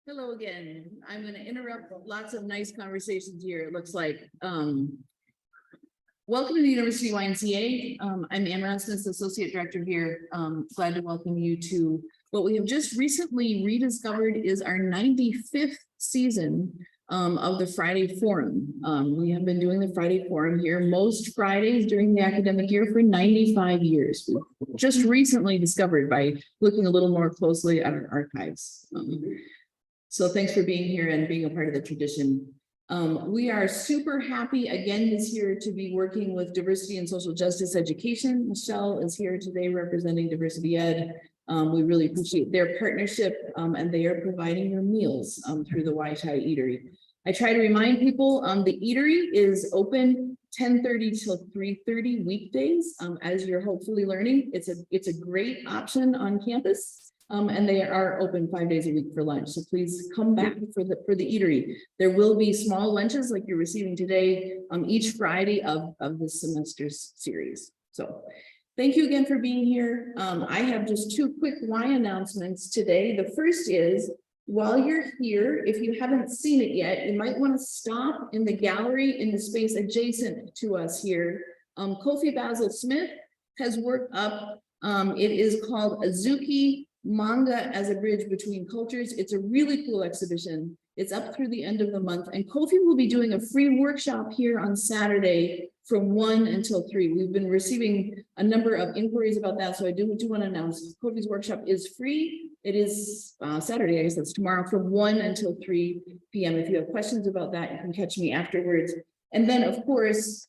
Hello again. I'm going to interrupt lots of nice conversations here. It looks like. Welcome to the University YMCA. I'm Ann Rasmus, Associate Director here. Glad to welcome you to what we have just recently rediscovered is our 95th season of the Friday Forum. We have been doing the Friday Forum here most Fridays during the academic year for 95 years. We've just recently discovered by looking a little more closely at our archives. So thanks for being here and being a part of the tradition. We are super happy again this year to be working with Diversity and Social Justice Education. Michelle is here today representing Diversity Ed. We really appreciate their partnership and they are providing your meals through the YTI Eatery. I try to remind people the eatery is open 10:30 till 3:30 weekdays. As you're hopefully learning, it's a great option on campus. And they are open 5 days a week for lunch. So please come back for the eatery. There will be small lunches like you're receiving today each Friday of this semester's series. So thank you again for being here. I have just two quick Y announcements today. The first is, while you're here, if you haven't seen it yet, you might want to stop in the gallery in the space adjacent to us here. Kofi Basil Smith has worked up, it is called Azuki Manga as a Bridge Between Cultures. It's a really cool exhibition. It's up through the end of the month, and Kofi will be doing a free workshop here on Saturday from 1 until 3. We've been receiving a number of inquiries about that, so I do want to announce Kofi's workshop is free. It is Saturday, I guess that's tomorrow, from 1 until 3 p.m. If you have questions about that, you can catch me afterwards. And then, of course,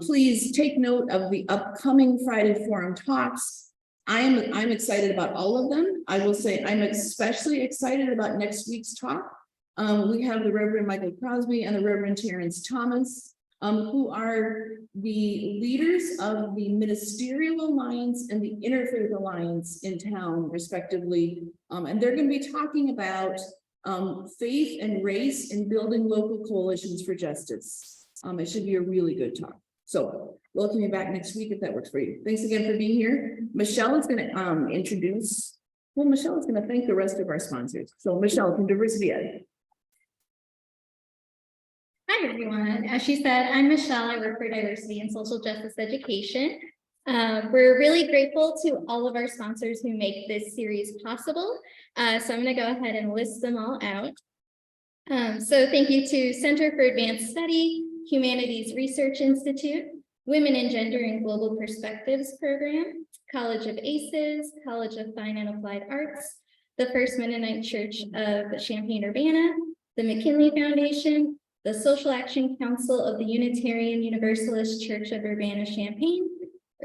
please take note of the upcoming Friday Forum talks. I'm excited about all of them. I will say I'm especially excited about next week's talk. We have the Reverend Michael Crosby and the Reverend Terrence Thomas, who are the leaders of the Ministerial Alliance and the Interfaith Alliance in town, respectively. And they're going to be talking about faith and race in building local coalitions for justice. It should be a really good talk. So welcome you back next week if that works for you. Thanks again for being here. Michelle is going to introduce, well, Michelle is going to thank the rest of our sponsors. So Michelle from Diversity Ed. Hi, everyone. As she said, I'm Michelle. I work for Diversity and Social Justice Education. We're really grateful to all of our sponsors who make this series possible. So I'm going to go ahead and list them all out. So thank you to Center for Advanced Study, Humanities Research Institute, Women in Gender and Global Perspectives Program, College of ACES, College of Fine and Applied Arts, the First Mennonite Church of Champaign-Urbana, the McKinley Foundation, the Social Action Council of the Unitarian Universalist Church of Urbana-Champaign,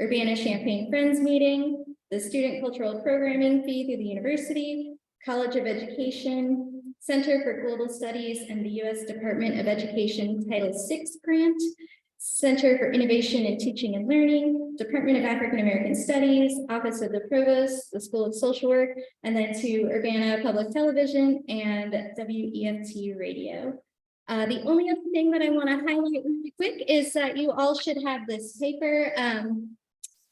Urbana-Champaign Friends Meeting, the Student Cultural Programming Fee through the University, College of Education, Center for Global Studies and the U.S. Department of Education Title VI Grant, Center for Innovation in Teaching and Learning, Department of African American Studies, Office of the Provost, the School of Social Work, and then to Urbana Public Television and WEFT Radio. The only other thing that I want to highlight really quick is that you all should have this paper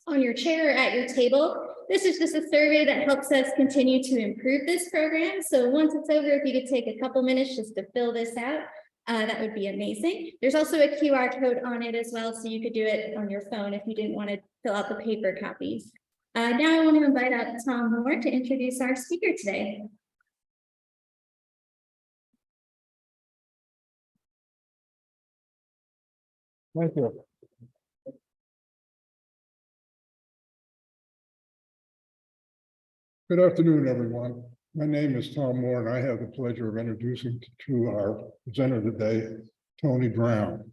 on your chair or at your table. This is just a survey that helps us continue to improve this program. So once it's over, if you could take a couple minutes just to fill this out, that would be amazing. There's also a QR code on it as well, so you could do it on your phone if you didn't want to fill out the paper copies. Now I want to invite up Tom Moore to introduce our speaker today. Thank you. Good afternoon, everyone. My name is Tom Moore, and I have the pleasure of introducing to our presenter today, Tony Brown.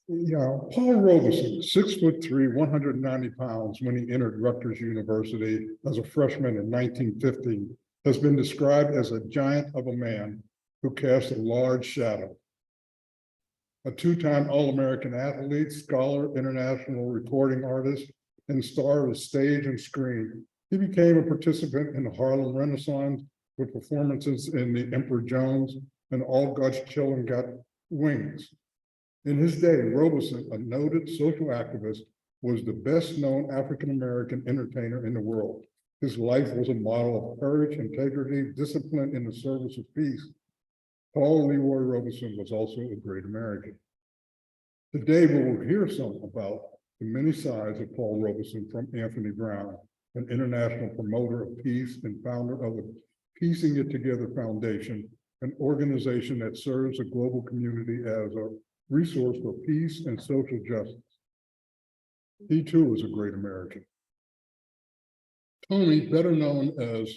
Paul Robeson, 6'3", 190 pounds when he entered Rutgers University as a freshman in 1950, has been described as a giant of a man who cast a large shadow. A two-time All-American athlete, scholar, international recording artist, and star of stage and screen, He became a participant in the Harlem Renaissance with performances in the Emperor Jones and All God's Children Got Wings. In his day, Robeson, a noted social activist, was the best-known African-American entertainer in the world. His life was a model of courage, integrity, discipline in the service of peace. Paul Leroy Robeson was also a great American. Today, we will hear some about the many sides of Paul Robeson from Anthony Brown, an international promoter of peace and founder of the Piecing It Together Foundation, an organization that serves the global community as a resource for peace and social justice. He too was a great American. Anthony, better known as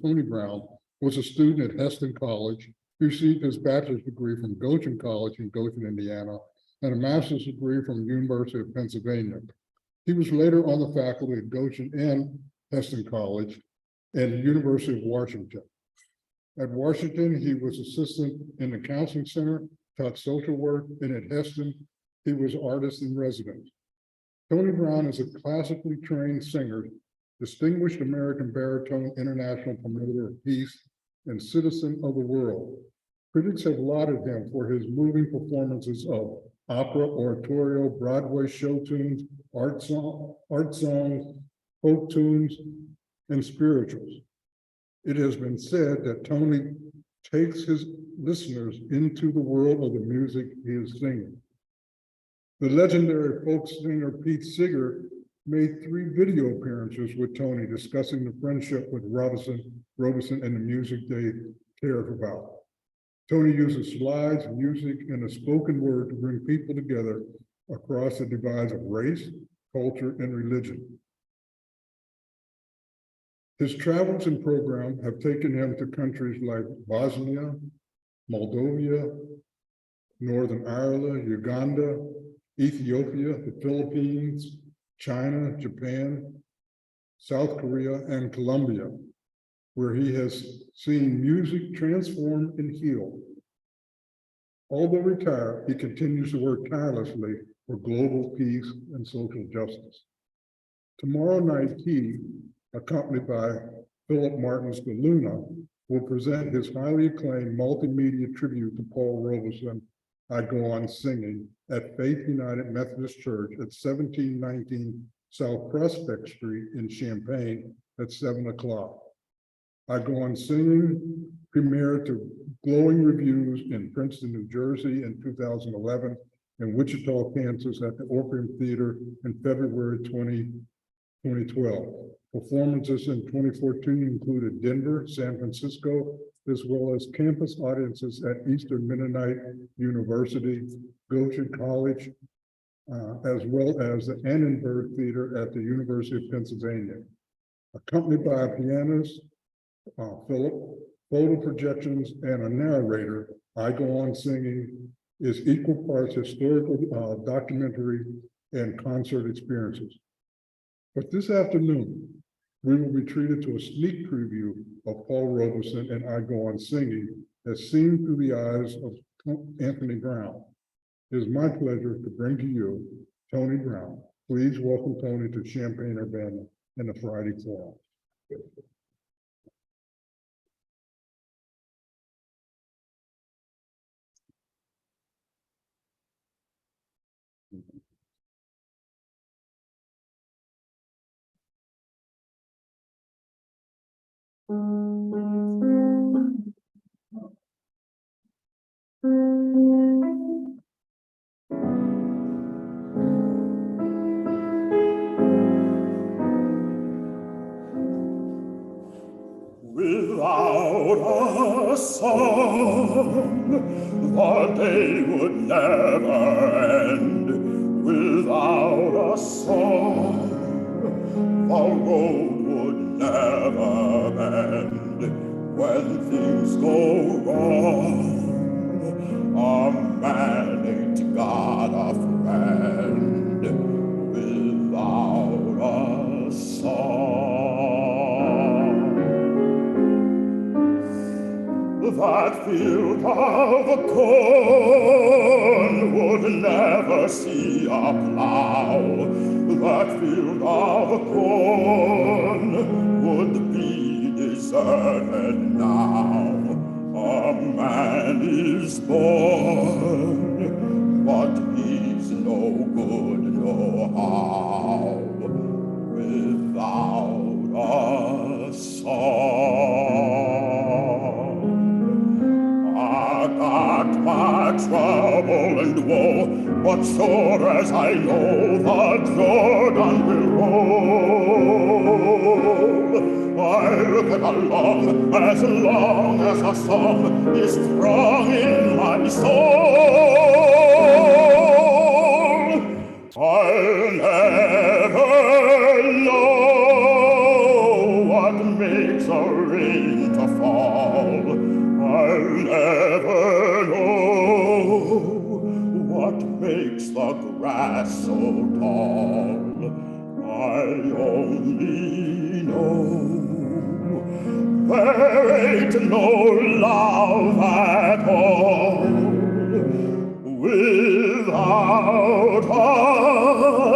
Tony Brown, was a student at Heston College. He received his bachelor's degree from Goshen College in Goshen, Indiana, and a master's degree from the University of Pennsylvania. He was later on the faculty at Goshen and Heston College and the University of Washington. At Washington, he was assistant in the counseling center, taught social work, and at Heston, he was artist in residence. Tony Brown is a classically trained singer, distinguished American baritone, international promoter of peace, and citizen of the world. Critics have lauded him for his moving performances of opera, oratorio, Broadway show tunes, art songs, folk tunes, and spirituals. It has been said that Tony takes his listeners into the world of the music he is singing. The legendary folk singer Pete Seeger made 3 video appearances with Tony discussing the friendship with Robeson and the music they cared about. Tony uses slides, music, and a spoken word to bring people together across the divides of race, culture, and religion. His travels and program have taken him to countries like Bosnia, Moldova, Northern Ireland, Uganda, Ethiopia, the Philippines, China, Japan, South Korea, and Colombia, where he has seen music transform and heal. Although retired, he continues to work tirelessly for global peace and social justice. Tomorrow night, he, accompanied by Phillip De Luna, will present his highly acclaimed multimedia tribute to Paul Robeson, I Go On Singing, at Faith United Methodist Church at 1719 South Prospect Street in Champaign at 7 o'clock. I Go On Singing premiered to glowing reviews in Princeton, New Jersey in 2011, and Wichita, Kansas at the Orpheum Theater in February 2012. Performances in 2014 included Denver, San Francisco, as well as campus audiences at Eastern Mennonite University, Goshen College, as well as the Annenberg Theater at the University of Pennsylvania. Accompanied by a pianist, Philip, photo projections, and a narrator, I Go On Singing is equal parts historical documentary and concert experiences. But this afternoon, we will be treated to a sneak preview of Paul Robeson and I Go On Singing as seen through the eyes of Anthony Brown. It is my pleasure to bring to you Tony Brown. Please welcome Tony to Champaign-Urbana and the Friday Forum. Without a song, the day would never end. Without a song, the road would never bend. When things go wrong, a man ain't got a friend. Without a song, that field of corn would never see a plow. That field of corn would be deserted now. A man is born, but he's no good, no how, without a song. I got my trouble and woe, but sure as I know the Jordan will roll, I'll get along as long as a song is strong in my soul. I'll never know what makes a rain to fall. I'll never know what makes the grass so tall. I only know there ain't no love at all without a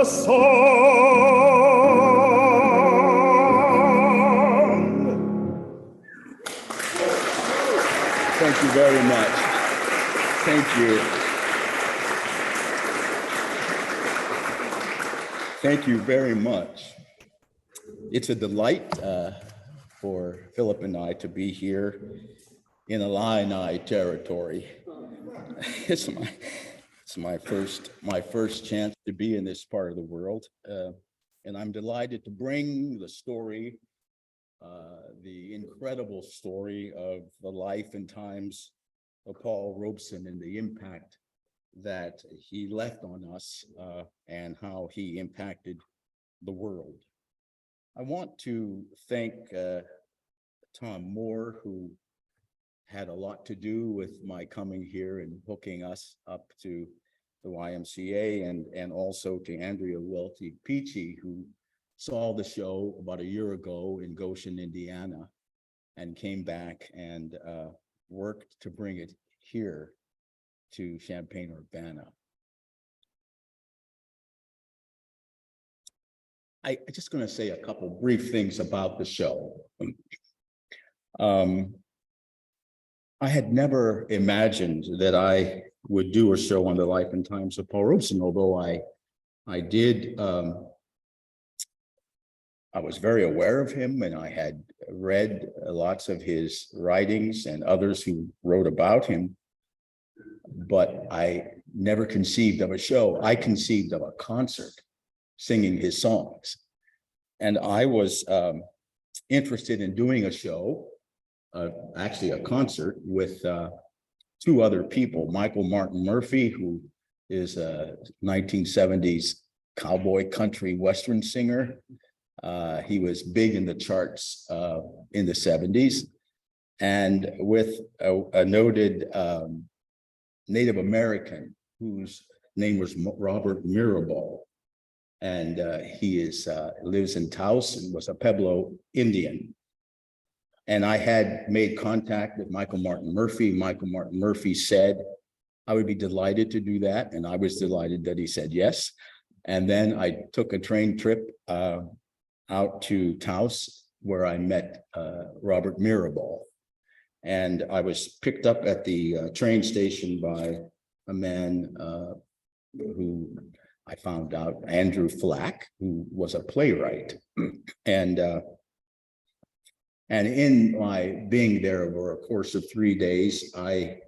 song. Thank you very much. Thank you. Thank you very much. It's a delight for Phillip and I to be here in Illini territory. It's my first chance to be in this part of the world, and I'm delighted to bring the story, the incredible story of the life and times of Paul Robeson and the impact that he left on us, and how he impacted the world. I want to thank Tom Moore, who had a lot to do with my coming here and hooking us up to the YMCA, and also to Andrea Welty Peachy, who saw the show about a year ago in Goshen, Indiana, and came back and worked to bring it here to Champaign-Urbana. I'm just going to say a couple brief things about the show. I had never imagined that I would do a show on the life and times of Paul Robeson, although I did. I was very aware of him, and I had read lots of his writings and others who wrote about him, but I never conceived of a show. I conceived of a concert singing his songs. And I was interested in doing a show, actually a concert, with two other people, Michael Martin Murphey, who is a 1970s cowboy country western singer. He was big in the charts in the 70s, and with a noted Native American whose name was Robert Mirabal, and he lives in Taos and was a Pueblo Indian. And I had made contact with Michael Martin Murphy. Michael Martin Murphy said I would be delighted to do that, and I was delighted that he said yes. And then I took a train trip out to Taos, where I met Robert Mirabal. And I was picked up at the train station by a man who I found out, Andrew Flack, who was a playwright. And in my being there over a course of 3 days, I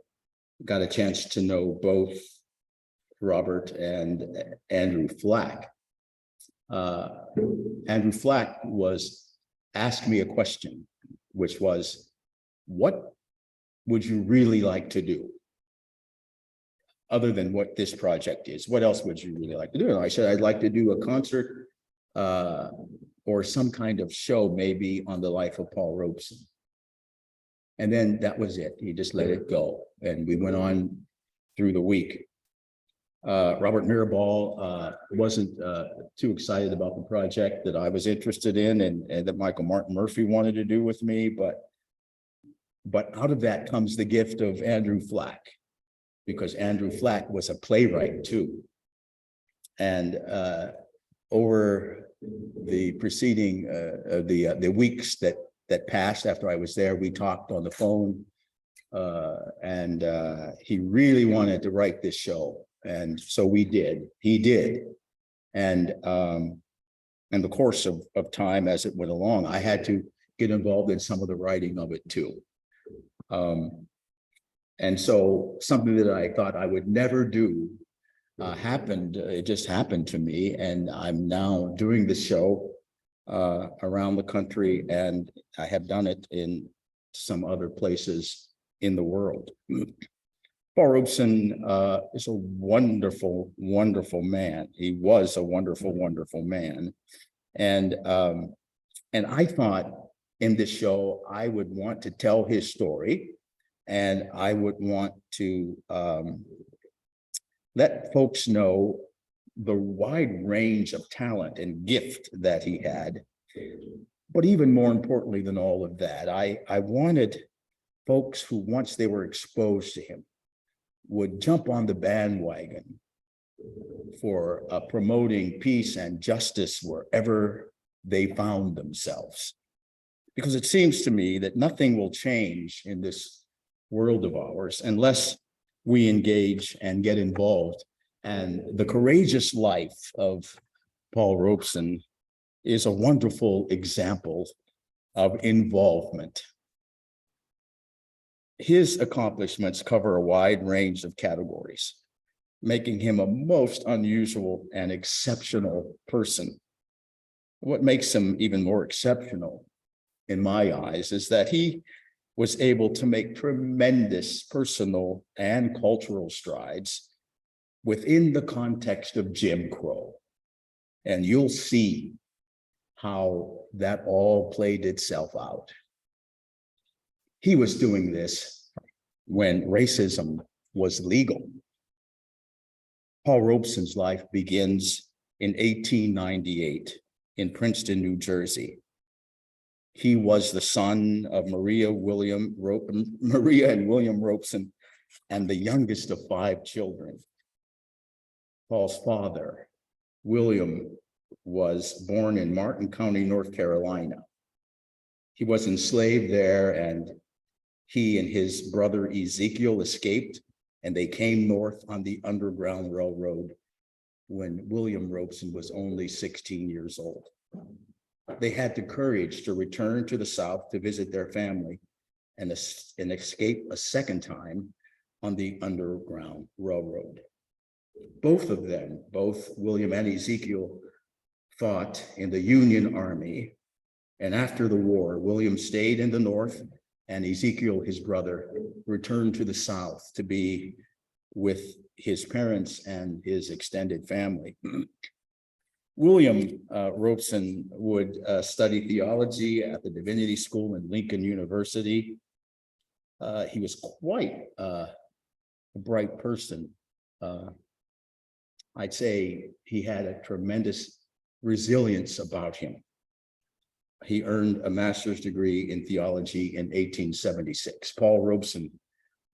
got a chance to know both Robert and Andrew Flack. Andrew Flack asked me a question, which was, what would you really like to do? Other than what this project is, what else would you really like to do? And I said, I'd like to do a concert or some kind of show, maybe on the life of Paul Robeson. And then that was it. He just let it go. And we went on through the week. Robert Mirabal wasn't too excited about the project that I was interested in, and that Michael Martin Murphy wanted to do with me. But out of that comes the gift of Andrew Flack. because Andrew Flack was a playwright too. And over the preceding the weeks that passed after I was there, we talked on the phone, and he really wanted to write this show, and so we did. He did, and in the course of time as it went along, I had to get involved in some of the writing of it too. And so something that I thought I would never do happened. It just happened to me, and I'm now doing the show around the country, and I have done it in some other places in the world. Paul Robeson is a wonderful, wonderful man. He was a wonderful, wonderful man, and I thought in this show I would want to tell his story, and I would want to let folks know the wide range of talent and gift that he had. But even more importantly than all of that, I wanted folks who, once they were exposed to him, would jump on the bandwagon for promoting peace and justice wherever they found themselves. Because it seems to me that nothing will change in this world of ours unless we engage and get involved. And the courageous life of Paul Robeson is a wonderful example of involvement. His accomplishments cover a wide range of categories, making him a most unusual and exceptional person. What makes him even more exceptional in my eyes is that he was able to make tremendous personal and cultural strides within the context of Jim Crow. And you'll see how that all played itself out. He was doing this when racism was legal. Paul Robeson's life begins in 1898 in Princeton, New Jersey. He was the son of Maria and William Robeson, and the youngest of 5 children. Paul's father, William, was born in Martin County, North Carolina. He was enslaved there, and he and his brother Ezekiel escaped, and they came north on the Underground Railroad when William Robeson was only 16 years old. They had the courage to return to the South to visit their family and escape a second time on the Underground Railroad. Both of them, both William and Ezekiel, fought in the Union Army. And after the war, William stayed in the North, and Ezekiel, his brother, returned to the South to be with his parents and his extended family. William Robeson would study theology at the Divinity School in Lincoln University. He was quite a bright person. I'd say he had a tremendous resilience about him. He earned a master's degree in theology in 1876. Paul Robeson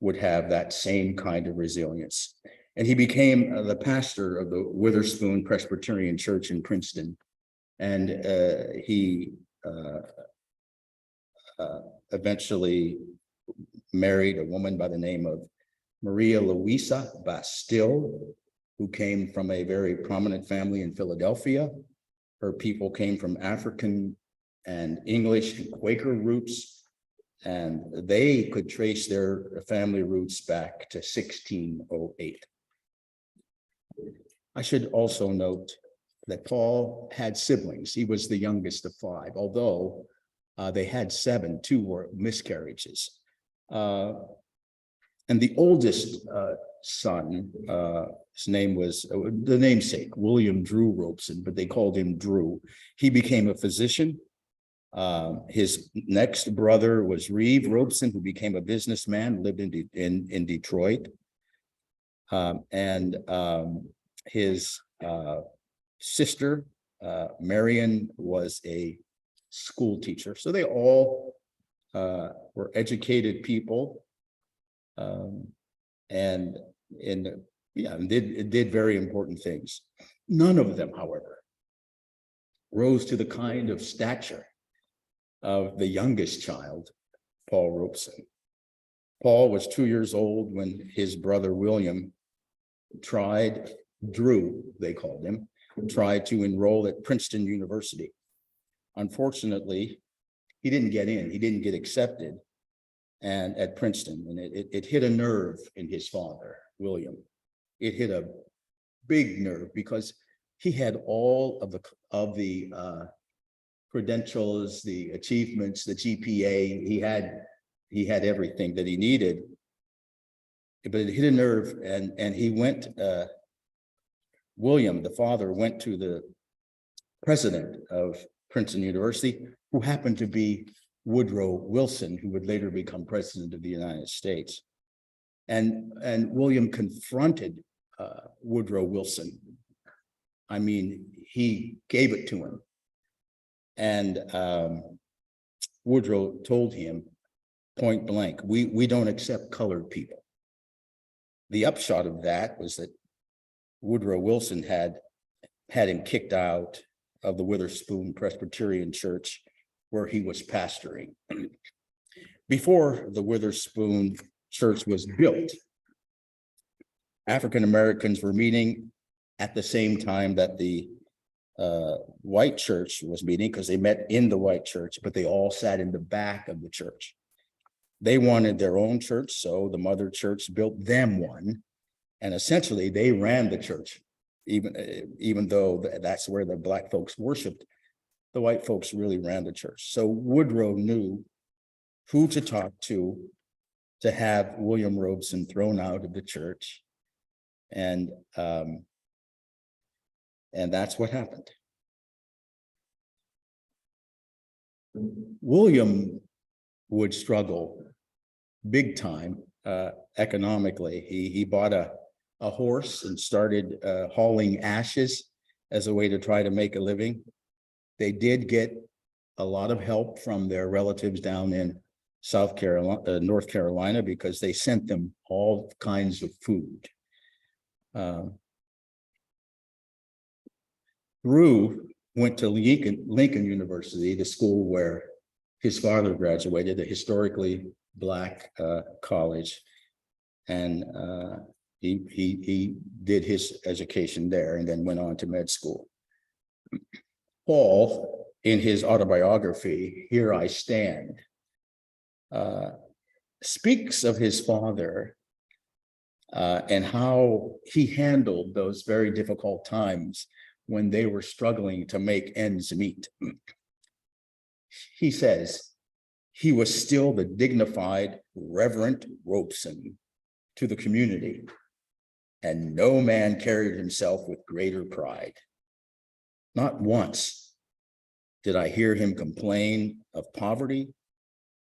would have that same kind of resilience. And he became the pastor of the Witherspoon Presbyterian Church in Princeton. And he eventually married a woman by the name of Maria Louisa Bastille, who came from a very prominent family in Philadelphia. Her people came from African and English and Quaker roots, and they could trace their family roots back to 1608. I should also note that Paul had siblings. He was the youngest of 5, although they had 7, 2 were miscarriages. And the oldest son, his name was the namesake, William Drew Robeson, but they called him Drew. He became a physician. His next brother was Reeve Robeson, who became a businessman, lived in Detroit. And his sister, Marion, was a school teacher. So they all were educated people. And and did very important things. None of them, however, rose to the kind of stature of the youngest child, Paul Robeson. Paul was 2 years old when his brother William Drew, they called him, tried to enroll at Princeton University. Unfortunately, he didn't get in, he didn't get accepted and at Princeton, and it hit a nerve in his father, William. It hit a big nerve because he had all of the credentials, the achievements, the GPA. He had everything that he needed, but it hit a nerve, and he went. William, the father, went to the president of Princeton University, who happened to be Woodrow Wilson, who would later become president of the United States. And William confronted Woodrow Wilson. I mean, he gave it to him. And Woodrow told him point blank, we don't accept colored people. The upshot of that was that Woodrow Wilson had him kicked out of the Witherspoon Presbyterian Church, where he was pastoring. Before the Witherspoon Church was built, African Americans were meeting at the same time that the white church was meeting, because they met in the white church, but they all sat in the back of the church. They wanted their own church, so the mother church built them one, and essentially they ran the church, even though that's where the black folks worshiped. The white folks really ran the church. So Woodrow knew who to talk to have William Robeson thrown out of the church, and that's what happened. William would struggle big time economically. He bought a horse and started hauling ashes as a way to try to make a living. They did get a lot of help from their relatives down in North Carolina, because they sent them all kinds of food. Drew went to Lincoln University, the school where his father graduated, a historically Black college, and he did his education there and then went on to med school. Paul, in his autobiography, Here I Stand, speaks of his father and how he handled those very difficult times when they were struggling to make ends meet. He says, he was still the dignified Reverend Robeson to the community, and no man carried himself with greater pride. Not once did I hear him complain of poverty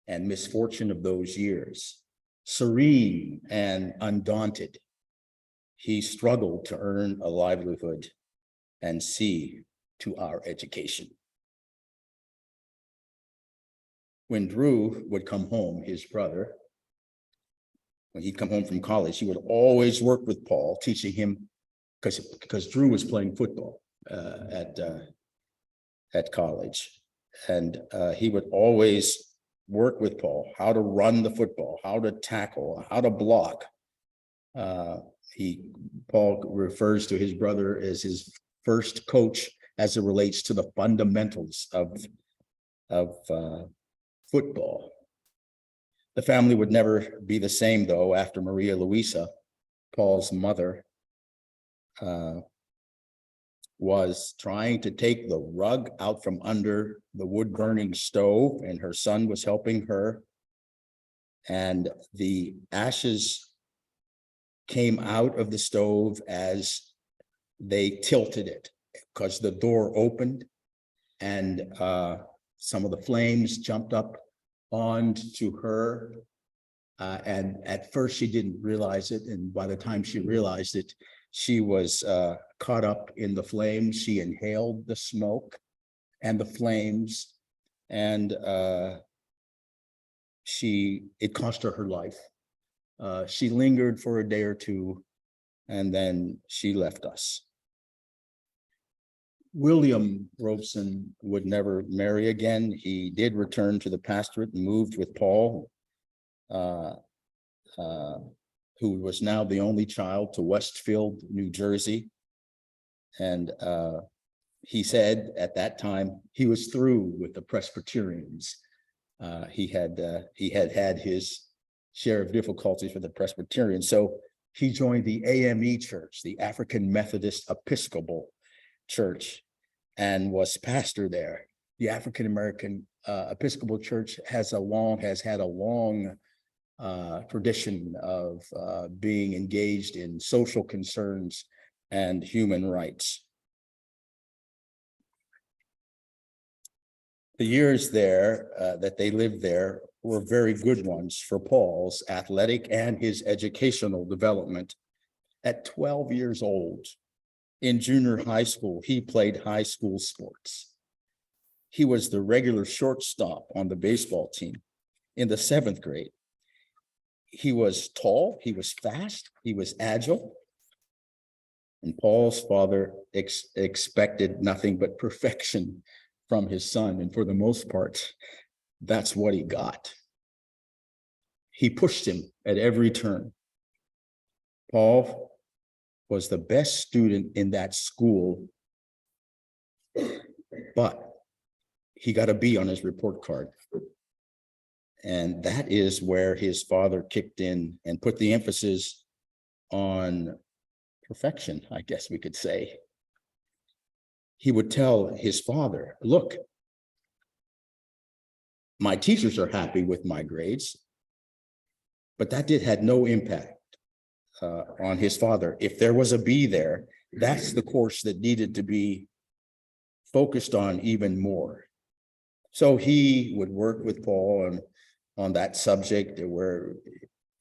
and misfortune of those years. Serene and undaunted, he struggled to earn a livelihood and see to our education. When Drew would come home, his brother, when he'd come home from college, he would always work with Paul, teaching him, because Drew was playing football at college. And he would always work with Paul, how to run the football, how to tackle, how to block. Paul refers to his brother as his first coach as it relates to the fundamentals of football. The family would never be the same, though, after Maria Luisa, Paul's mother, was trying to take the rug out from under the wood-burning stove, and her son was helping her. And the ashes came out of the stove as they tilted it, because the door opened, and some of the flames jumped up onto her. And at first she didn't realize it. And by the time she realized it, she was caught up in the flames. She inhaled the smoke and the flames, and it cost her life. She lingered for a day or two, and then she left us. William Robeson would never marry again. He did return to the pastorate and moved with Paul, who was now the only child, to Westfield, New Jersey. And he said at that time he was through with the Presbyterians. He had had his share of difficulties with the Presbyterians. So he joined the AME Church, the African Methodist Episcopal Church, and was pastor there. The African American Episcopal Church has had a long tradition of being engaged in social concerns and human rights. The years there that they lived there were very good ones for Paul's athletic and his educational development. At 12 years old, in junior high school, he played high school sports. He was the regular shortstop on the baseball team. In the 7th grade, he was tall, he was fast, he was agile. And Paul's father expected nothing but perfection from his son. And for the most part, that's what he got. He pushed him at every turn. Paul was the best student in that school, but he got a B on his report card. And that is where his father kicked in and put the emphasis on perfection, I guess we could say. He would tell his father, look, my teachers are happy with my grades, but that had no impact on his father. If there was a B there, that's the course that needed to be focused on even more. So he would work with Paul on that subject where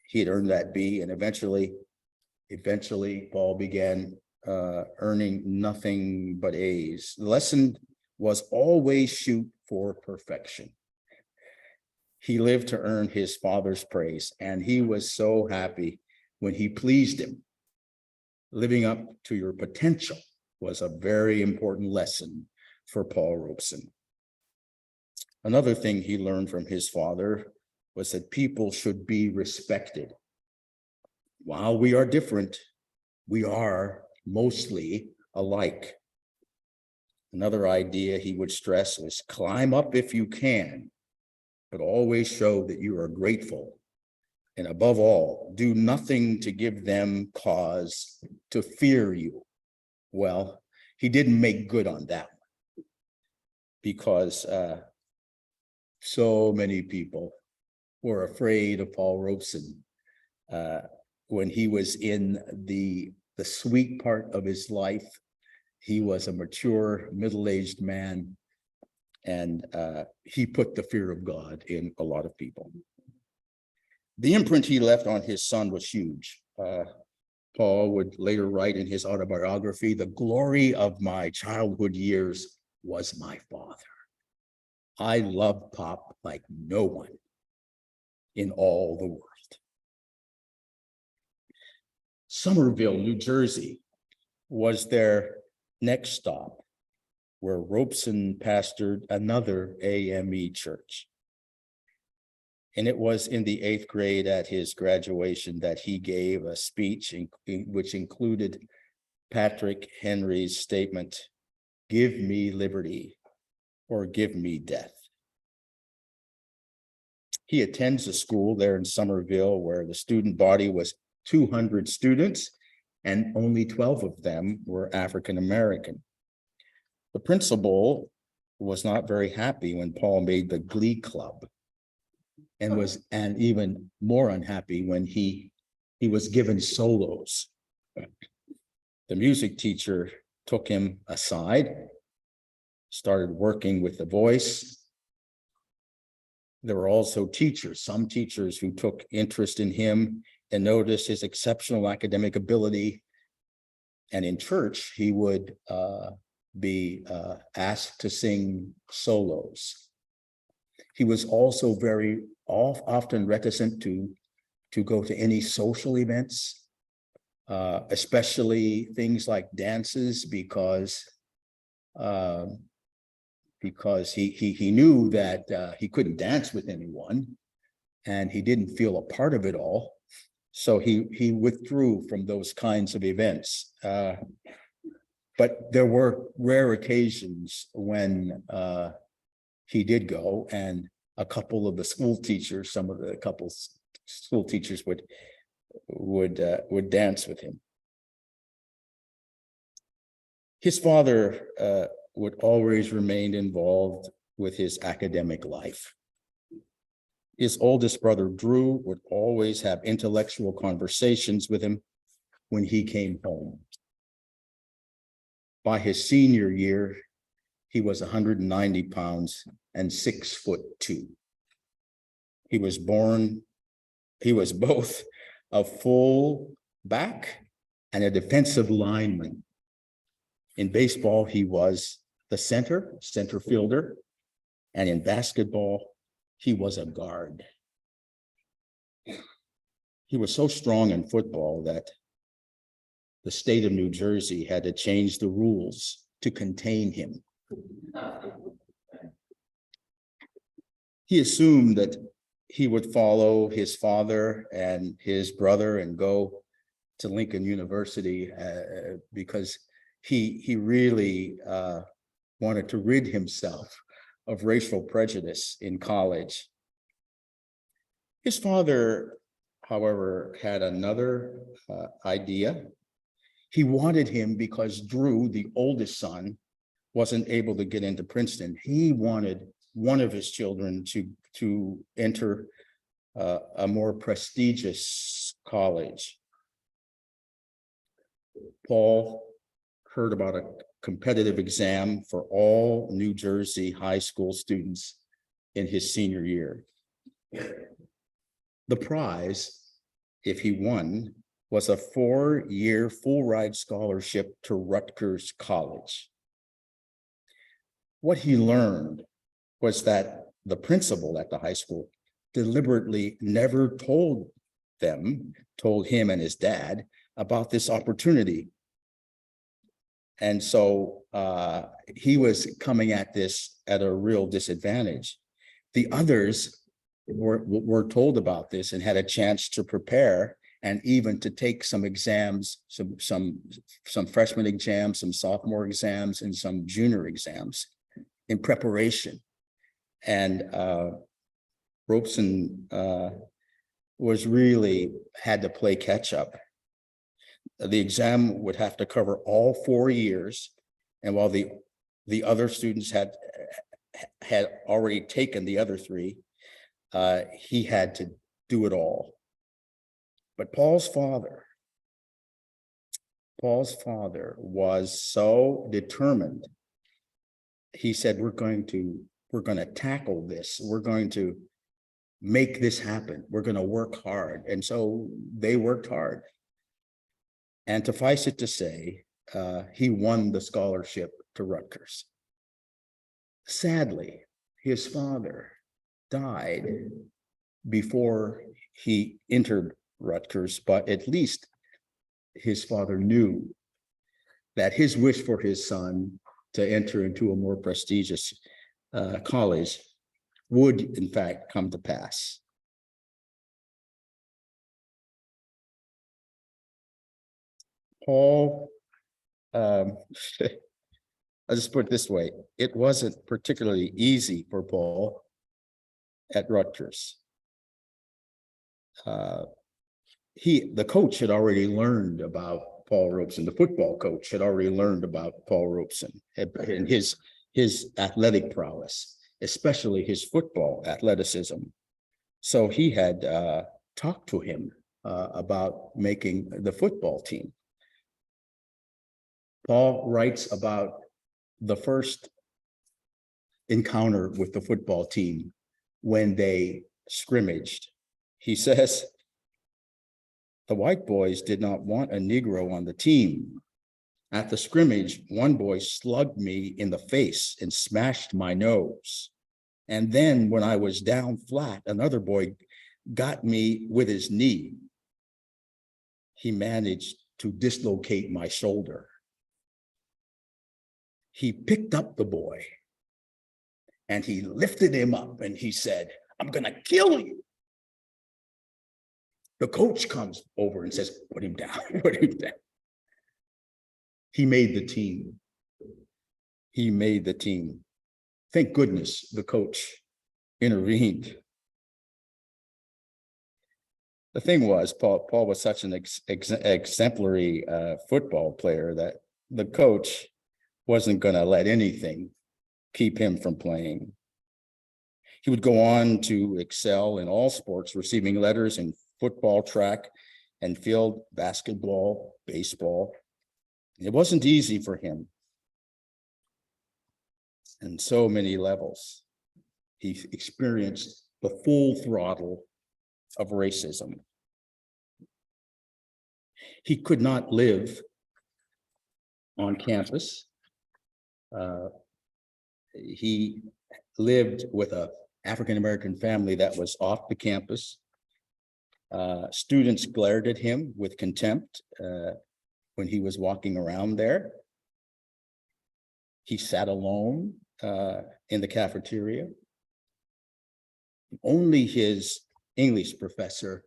he had earned that B, and eventually Paul began earning nothing but A's. The lesson was always shoot for perfection. He lived to earn his father's praise, and he was so happy when he pleased him. Living up to your potential was a very important lesson for Paul Robeson. Another thing he learned from his father was that people should be respected. While we are different, we are mostly alike. Another idea he would stress was climb up if you can, but always show that you are grateful. And above all, do nothing to give them cause to fear you. Well, he didn't make good on that one because so many people were afraid of Paul Robeson when he was in the sweet part of his life. He was a mature, middle-aged man, and he put the fear of God in a lot of people. The imprint he left on his son was huge. Paul would later write in his autobiography, "The glory of my childhood years was my father. I loved Pop like no one in all the world." Somerville, New Jersey was their next stop, where Robeson pastored another AME church. And it was in the 8th grade at his graduation that he gave a speech which included Patrick Henry's statement, "Give me liberty or give me death." He attends a school there in Somerville where the student body was 200 students and only 12 of them were African American. The principal was not very happy when Paul made the glee club, and even more unhappy when he was given solos. The music teacher took him aside, started working with the voice. There were also some teachers who took interest in him and noticed his exceptional academic ability. And in church, he would be asked to sing solos. He was also very often reticent to to go to any social events, especially things like dances, because he knew that he couldn't dance with anyone, and he didn't feel a part of it all. So he withdrew from those kinds of events. But there were rare occasions when he did go, and a couple of the school teachers, school teachers would dance with him. His father would always remain involved with his academic life. His oldest brother, Drew, would always have intellectual conversations with him when he came home. By his senior year, he was 190 pounds and 6'2". He was both a full back and a defensive lineman. In baseball, he was the center fielder, and in basketball, he was a guard. He was so strong in football that the state of New Jersey had to change the rules to contain him. He assumed that he would follow his father and his brother and go to Lincoln University because he really wanted to rid himself of racial prejudice in college. His father, however, had another idea. He wanted him, because Drew, the oldest son, wasn't able to get into Princeton. He wanted one of his children to enter a more prestigious college. Paul heard about a competitive exam for all New Jersey high school students in his senior year. The prize, if he won, was a 4-year full ride scholarship to Rutgers College. What he learned was that the principal at the high school deliberately never told him and his dad about this opportunity. And so he was coming at this at a real disadvantage. The others were told about this and had a chance to prepare and even to take some exams, some freshman exams, some sophomore exams, and some junior exams in preparation. And Robeson had to play catch up. The exam would have to cover all 4 years, and while the other students had already taken the other 3, he had to do it all. But Paul's father was so determined. He said, we're going to tackle this. We're going to make this happen. We're going to work hard. And so they worked hard. And to suffice it to say, he won the scholarship to Rutgers. Sadly, his father died before he entered Rutgers, but at least his father knew that his wish for his son to enter into a more prestigious college would, in fact, come to pass. Paul, I'll just put it this way, it wasn't particularly easy for Paul at Rutgers. The coach had already learned about Paul Robeson. The football coach had already learned about Paul Robeson and his athletic prowess, especially his football athleticism. So he had talked to him about making the football team. Paul writes about the first encounter with the football team when they scrimmaged. He says, the white boys did not want a Negro on the team. At the scrimmage, one boy slugged me in the face and smashed my nose. And then when I was down flat, another boy got me with his knee. He managed to dislocate my shoulder. He picked up the boy and he lifted him up and he said, "I'm gonna kill you." The coach comes over and says, "Put him down, put him down." He made the team. He made the team. Thank goodness the coach intervened. The thing was, Paul was such an exemplary football player that the coach wasn't going to let anything keep him from playing. He would go on to excel in all sports, receiving letters in football, track and field, basketball, baseball. It wasn't easy for him. And so many levels. He experienced the full throttle of racism. He could not live on campus. He lived with an African-American family that was off the campus. Students glared at him with contempt when he was walking around there. He sat alone in the cafeteria. Only his English professor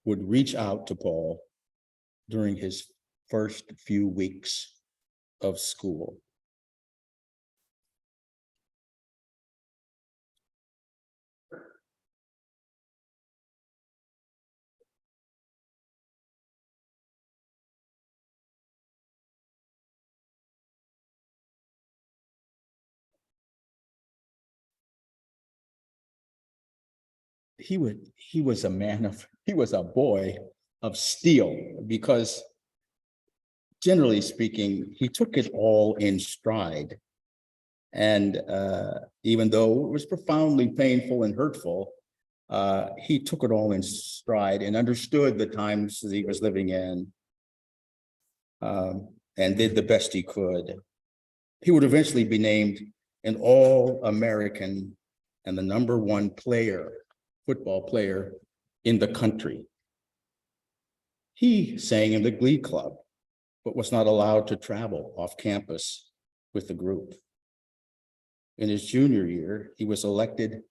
would reach out to Paul during his first few weeks of school. He was a boy of steel, because generally speaking, he took it all in stride. And even though it was profoundly painful and hurtful, he took it all in stride and understood the times that he was living in, and did the best he could. He would eventually be named an All-American and the #1 football player in the country. He sang in the Glee Club, but was not allowed to travel off campus with the group. In his junior year, he was elected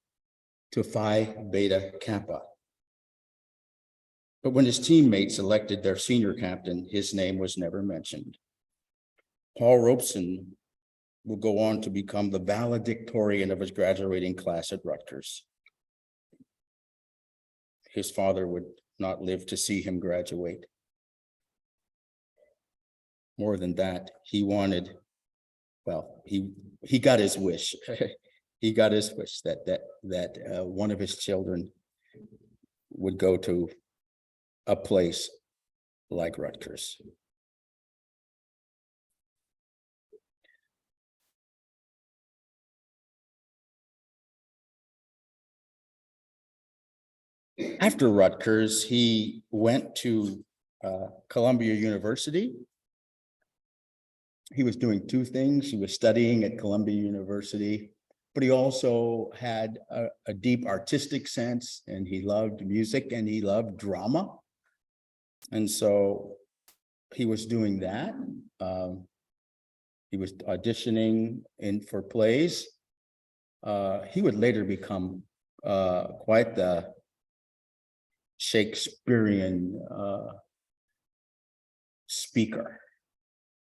to Phi Beta Kappa. But when his teammates elected their senior captain, his name was never mentioned. Paul Robeson will go on to become the valedictorian of his graduating class at Rutgers. His father would not live to see him graduate. More than that, he wanted, well, he got his wish. He got his wish that one of his children would go to a place like Rutgers. After Rutgers, he went to Columbia University. He was doing two things. He was studying at Columbia University, but he also had a deep artistic sense, and he loved music and he loved drama. And so he was doing that. He was auditioning for plays. He would later become quite the Shakespearean speaker.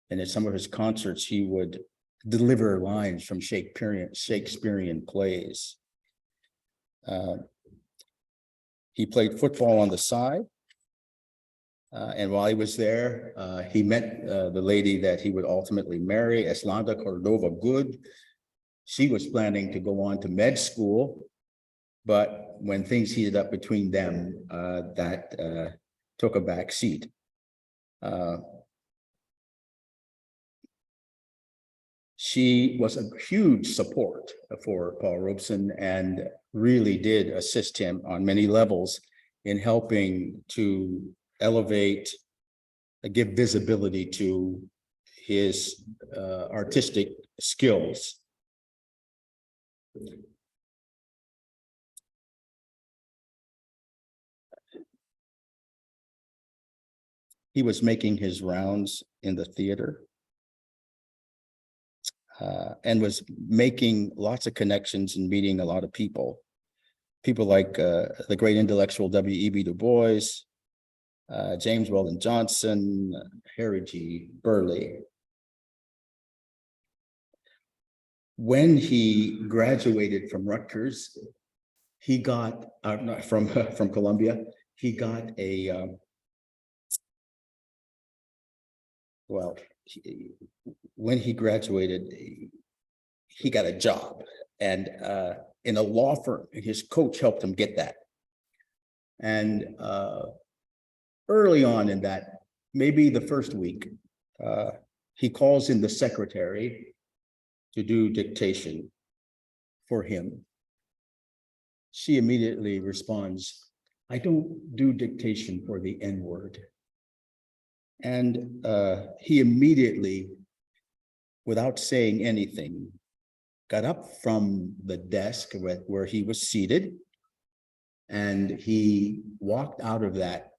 And at some of his concerts, he would deliver lines from Shakespearean plays. He played football on the side. And while he was there, he met the lady that he would ultimately marry, Eslanda Cordova Good. She was planning to go on to med school, but when things heated up between them, that took a back seat. She was a huge support for Paul Robeson and really did assist him on many levels in helping to elevate, give visibility to his artistic skills. he was making his rounds in the theater and was making lots of connections and meeting a lot of people. People like the great intellectual W.E.B. Du Bois, James Weldon Johnson, Harry G. Burleigh. When he graduated from Rutgers, he got from Columbia, he got a when he graduated, he got a job and in a law firm, and his coach helped him get that. And early on in that, maybe the first week, he calls in the secretary to do dictation for him. She immediately responds, "I don't do dictation for the N-word." And he immediately, without saying anything, got up from the desk where he was seated, and he walked out of that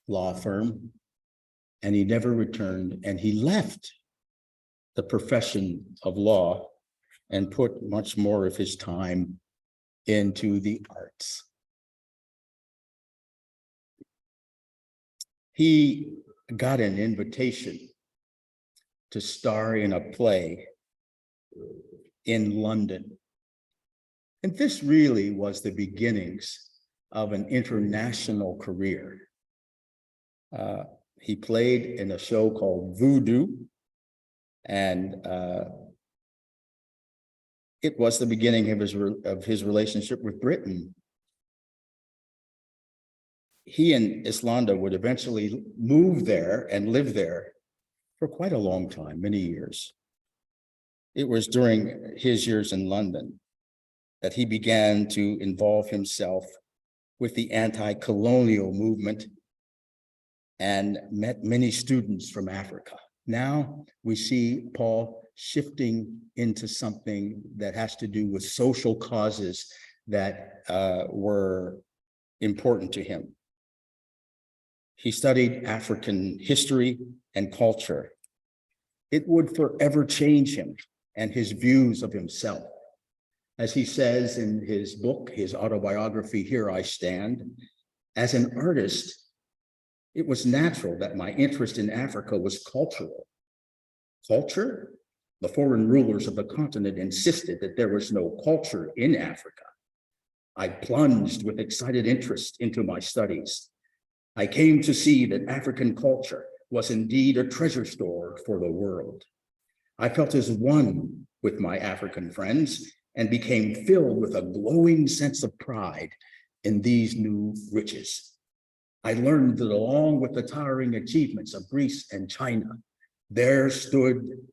law firm, and he never returned, and he left the profession of law and put much more of his time into the arts. He got an invitation to star in a play in London. And this really was the beginnings of an international career. He played in a show called Voodoo, and it was the beginning of his relationship with Britain. He and Islanda would eventually move there and live there for quite a long time, many years. It was during his years in London that he began to involve himself with the anti-colonial movement and met many students from Africa. Now we see Paul shifting into something that has to do with social causes that were important to him. He studied African history and culture. It would forever change him and his views of himself. As he says in his book, his autobiography, Here I Stand, as an artist, it was natural that my interest in Africa was cultural. Culture? The foreign rulers of the continent insisted that there was no culture in Africa. I plunged with excited interest into my studies. I came to see that African culture was indeed a treasure store for the world. I felt as one with my African friends and became filled with a glowing sense of pride in these new riches. I learned that along with the towering achievements of Greece and China, there stood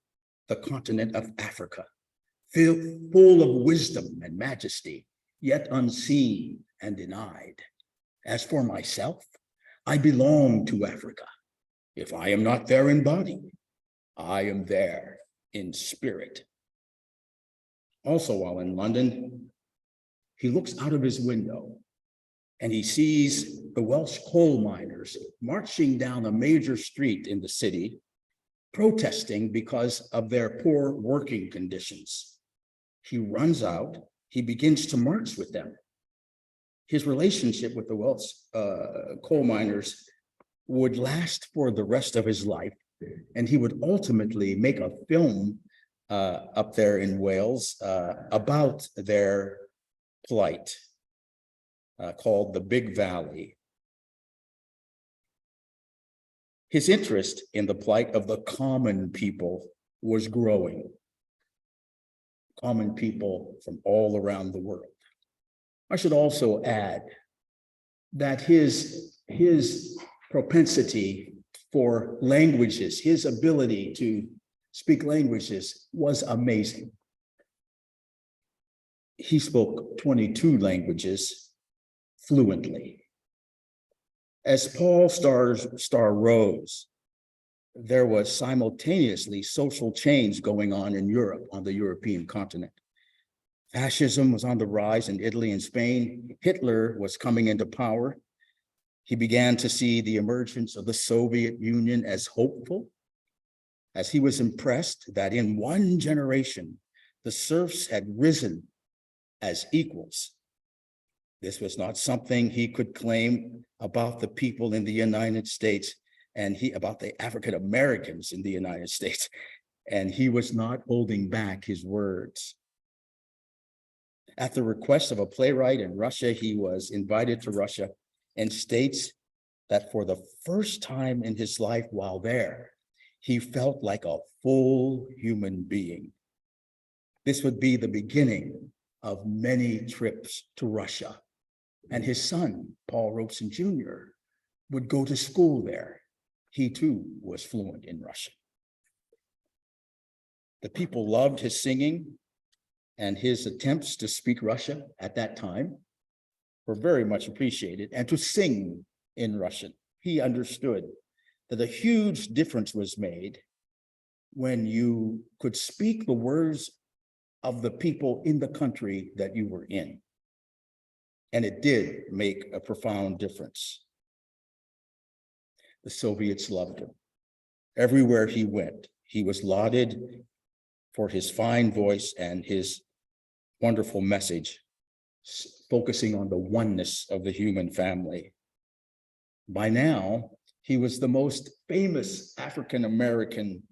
the continent of Africa, full of wisdom and majesty, yet unseen and denied. As for myself, I belong to Africa. If I am not there in body, I am there in spirit. Also, while in London, he looks out of his window and he sees the Welsh coal miners marching down a major street in the city, protesting because of their poor working conditions. He runs out, he begins to march with them. His relationship with the Welsh coal miners would last for the rest of his life, and he would ultimately make a film up there in Wales about their plight called The Big Valley. His interest in the plight of the common people was growing. Common people from all around the world. I should also add that his propensity for languages, his ability to speak languages was amazing. He spoke 22 languages fluently. As Paul's star rose, there was simultaneously social change going on in Europe, on the European continent. Fascism was on the rise in Italy and Spain. Hitler was coming into power. He began to see the emergence of the Soviet Union as hopeful, as he was impressed that in one generation, the serfs had risen as equals. This was not something he could claim about the people in the United States and about the African Americans in the United States. And he was not holding back his words. At the request of a playwright in Russia, he was invited to Russia and states that for the first time in his life while there, he felt like a full human being. This would be the beginning of many trips to Russia. And his son, Paul Robeson Jr., would go to school there. He too was fluent in Russian. The people loved his singing, and his attempts to speak Russian at that time were very much appreciated, and to sing in Russian. He understood that a huge difference was made when you could speak the words of the people in the country that you were in. And it did make a profound difference. The Soviets loved him. Everywhere he went, he was lauded for his fine voice and his wonderful message, focusing on the oneness of the human family. By now, he was the most famous African American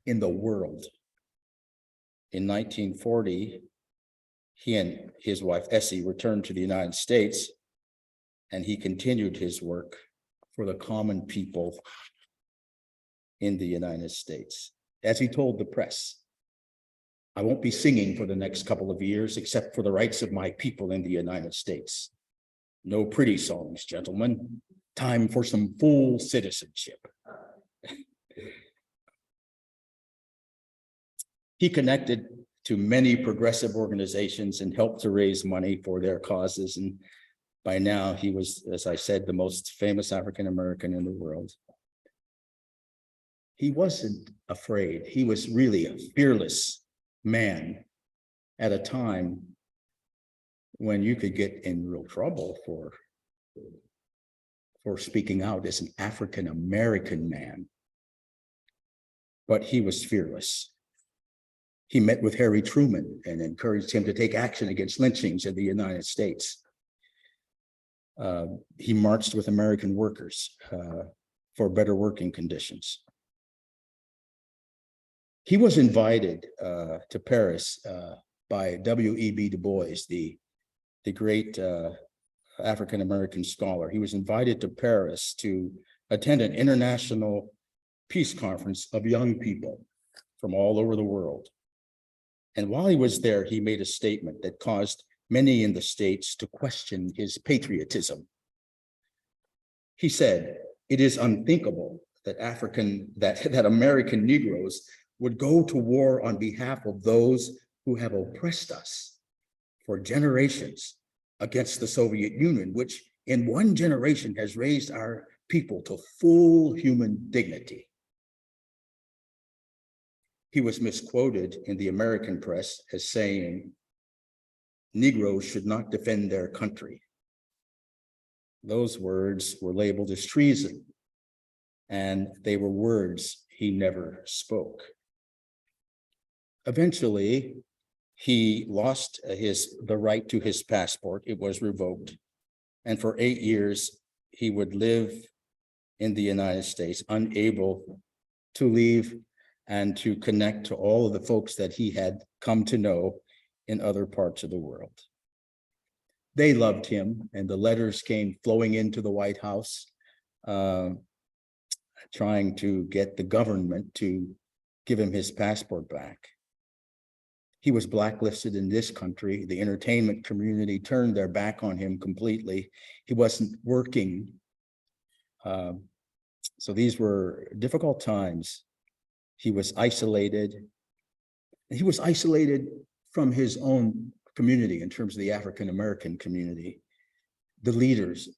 in the world. In 1940, he and his wife Essie returned to the United States, and he continued his work for the common people in the United States. As he told the press, "I won't be singing for the next couple of years except for the rights of my people in the United States. No pretty songs, gentlemen. Time for some full citizenship." He connected to many progressive organizations and helped to raise money for their causes. And by now he was, as I said, the most famous African American in the world. He wasn't afraid. He was really a fearless man at a time when you could get in real trouble for speaking out as an African American man. But he was fearless. He met with Harry Truman and encouraged him to take action against lynchings in the United States. He marched with American workers for better working conditions. He was invited to Paris by W.E.B. Du Bois, the great African-American scholar. He was invited to Paris to attend an international peace conference of young people from all over the world. And while he was there, he made a statement that caused many in the States to question his patriotism. He said, "It is unthinkable that American Negroes would go to war on behalf of those who have oppressed us for generations against the Soviet Union, which in one generation has raised our people to full human dignity." He was misquoted in the American press as saying, "Negroes should not defend their country." Those words were labeled as treason, and they were words he never spoke. Eventually, he lost the right to his passport. It was revoked. And for 8 years, he would live in the United States, unable to leave and to connect to all of the folks that he had come to know in other parts of the world. They loved him, and the letters came flowing into the White House, trying to get the government to give him his passport back. He was blacklisted in this country. The entertainment community turned their back on him completely. He wasn't working. So these were difficult times. He was isolated. He was isolated from his own community in terms of the African American community. The leaders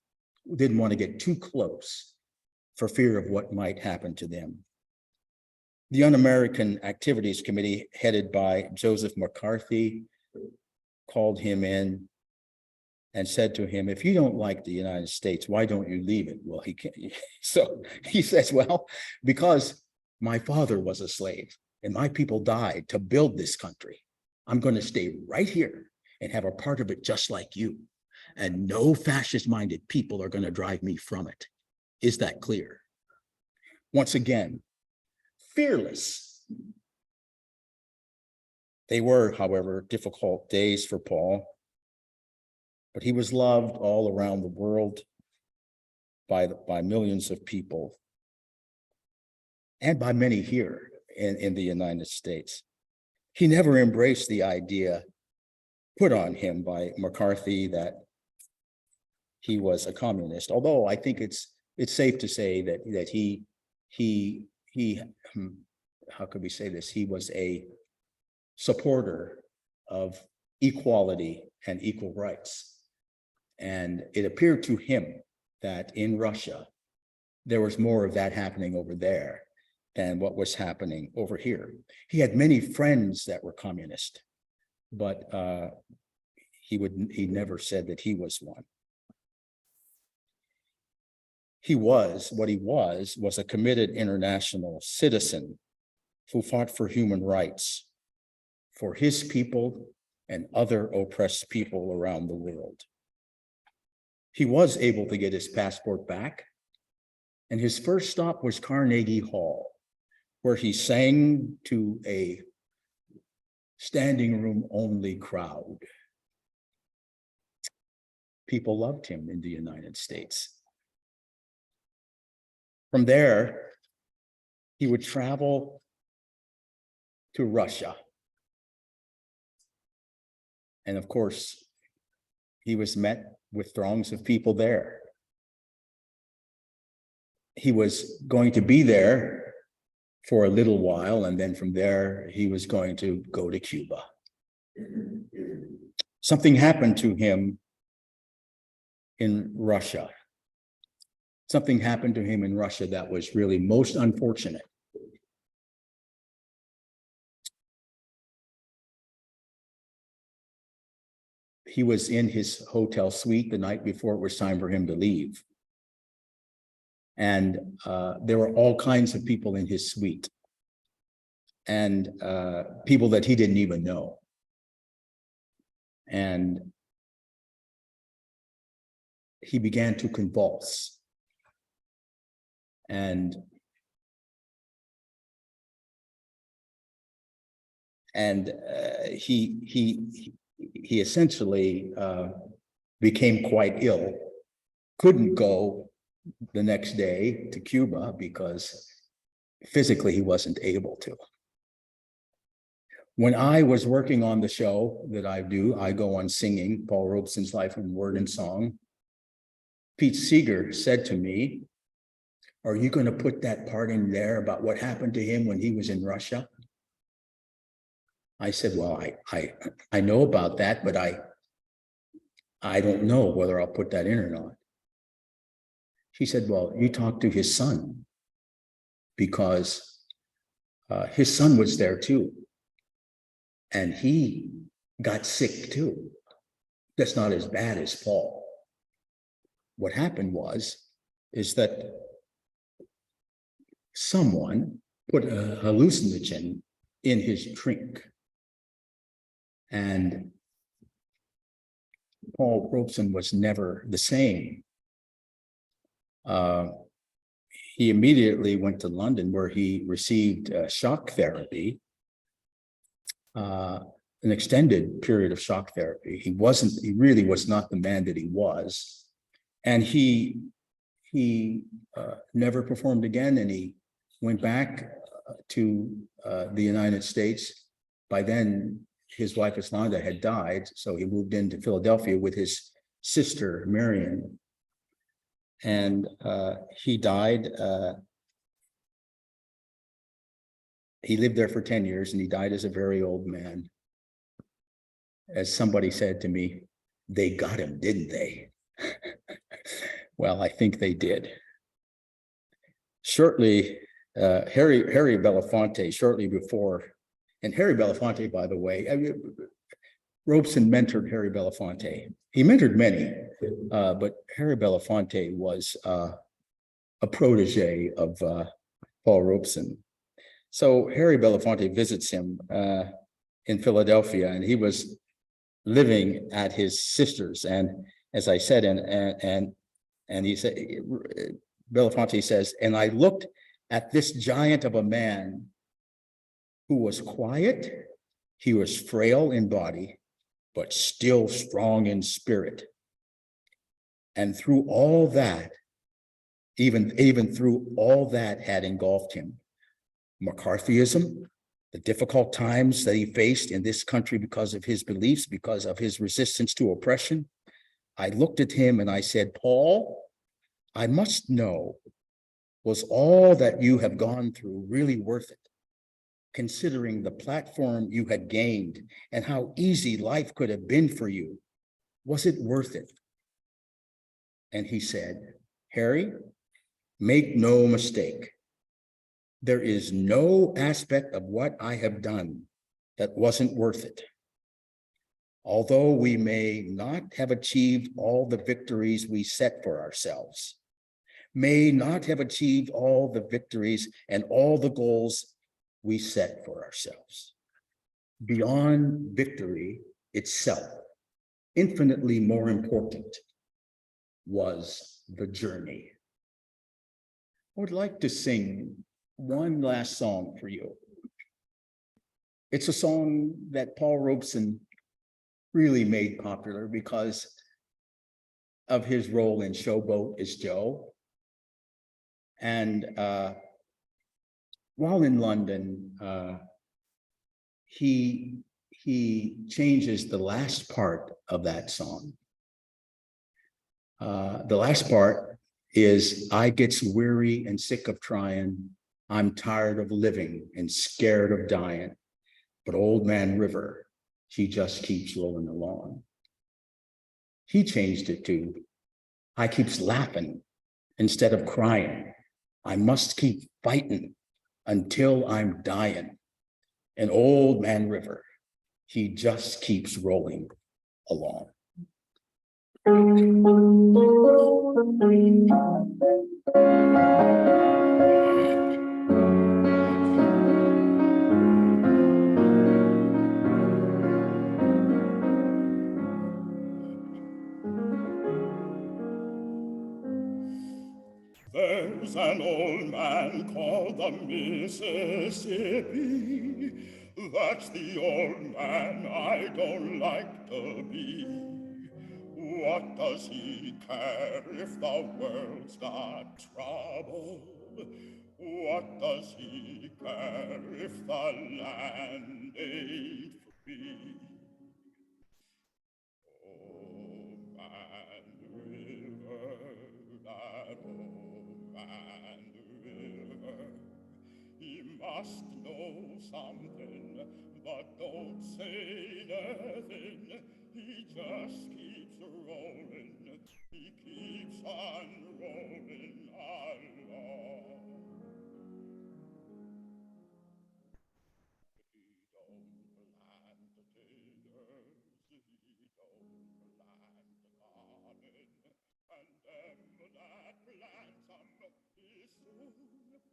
didn't want to get too close for fear of what might happen to them. The Un-American Activities Committee, headed by Joseph McCarthy, called him in and said to him, if you don't like the United States, why don't you leave it? Well, he can't. So he says, well, because my father was a slave and my people died to build this country. I'm going to stay right here and have a part of it just like you. And no fascist-minded people are going to drive me from it. Is that clear? Once again, fearless. They were, however, difficult days for Paul, but he was loved all around the world by millions of people and by many here in the United States. He never embraced the idea put on him by McCarthy that he was a communist, although I think it's safe to say that he how could we say this? He was a supporter of equality and equal rights. And it appeared to him that in Russia, there was more of that happening over there than what was happening over here. He had many friends that were communist, but he never said that he was one. He was a committed international citizen who fought for human rights for his people and other oppressed people around the world. He was able to get his passport back, and his first stop was Carnegie Hall, where he sang to a standing room only crowd. People loved him in the United States. From there, he would travel to Russia. And of course, he was met with throngs of people there. He was going to be there for a little while, and then from there, he was going to go to Cuba. Something happened to him in Russia. Something happened to him in Russia that was really most unfortunate. He was in his hotel suite the night before it was time for him to leave. And there were all kinds of people in his suite, and people that he didn't even know. And he began to convulse. And he essentially became quite ill, couldn't go the next day to Cuba because physically he wasn't able to. When I was working on the show that I do, I go on singing, Paul Robeson's Life in Word and Song, Pete Seeger said to me, are you going to put that part in there about what happened to him when he was in Russia? I said, well, I know about that, but I don't know whether I'll put that in or not. He said, well, you talk to his son, because his son was there too. And he got sick too. That's not as bad as Paul. What happened is that someone put a hallucinogen in his drink. And Paul Robeson was never the same. He immediately went to London, where he received shock therapy, an extended period of shock therapy. He really was not the man that he was. And he never performed again, and he went back to the United States. By then, his wife Islanda had died, so he moved into Philadelphia with his sister Marion, and he died. He lived there for 10 years, and he died as a very old man. As somebody said to me, they got him, didn't they? Well, I think they did. Shortly, Harry Belafonte, shortly before, and Harry Belafonte, by the way, Robeson mentored Harry Belafonte. He mentored many, but Harry Belafonte was a protege of Paul Robeson. So Harry Belafonte visits him in Philadelphia, and he was living at his sister's. And as I said, and he said, Belafonte says, and I looked at this giant of a man who was quiet, he was frail in body, but still strong in spirit. And through all that, even through all that had engulfed him, McCarthyism, the difficult times that he faced in this country because of his beliefs, because of his resistance to oppression, I looked at him and I said, Paul, I must know, was all that you have gone through really worth it? Considering the platform you had gained and how easy life could have been for you, was it worth it? And he said, Harry, make no mistake. There is no aspect of what I have done that wasn't worth it. Although we may not have achieved all the victories we set for ourselves, may not have achieved all the victories and all the goals we set for ourselves. Beyond victory itself, infinitely more important was the journey. I would like to sing one last song for you. It's a song that Paul Robeson really made popular because of his role in Showboat is Joe. And while in London, he changes the last part of that song. The last part is, I gets weary and sick of trying. I'm tired of living and scared of dying. But Old Man River, she just keeps rolling along. He changed it to, I keeps laughing instead of crying. I must keep fighting until I'm dying. And Old Man River, he just keeps rolling along. There's an old man called the Mississippi. That's the old man I don't like to be. What does he care if the world's got trouble? What does he care if the land ain't free? Oh, man river, that old man river, he must know something, but don't say nothing. He just keeps rolling, he keeps on rolling along. He don't plant potatoes, he don't plant garden, and them that plants 'em is soon forgot.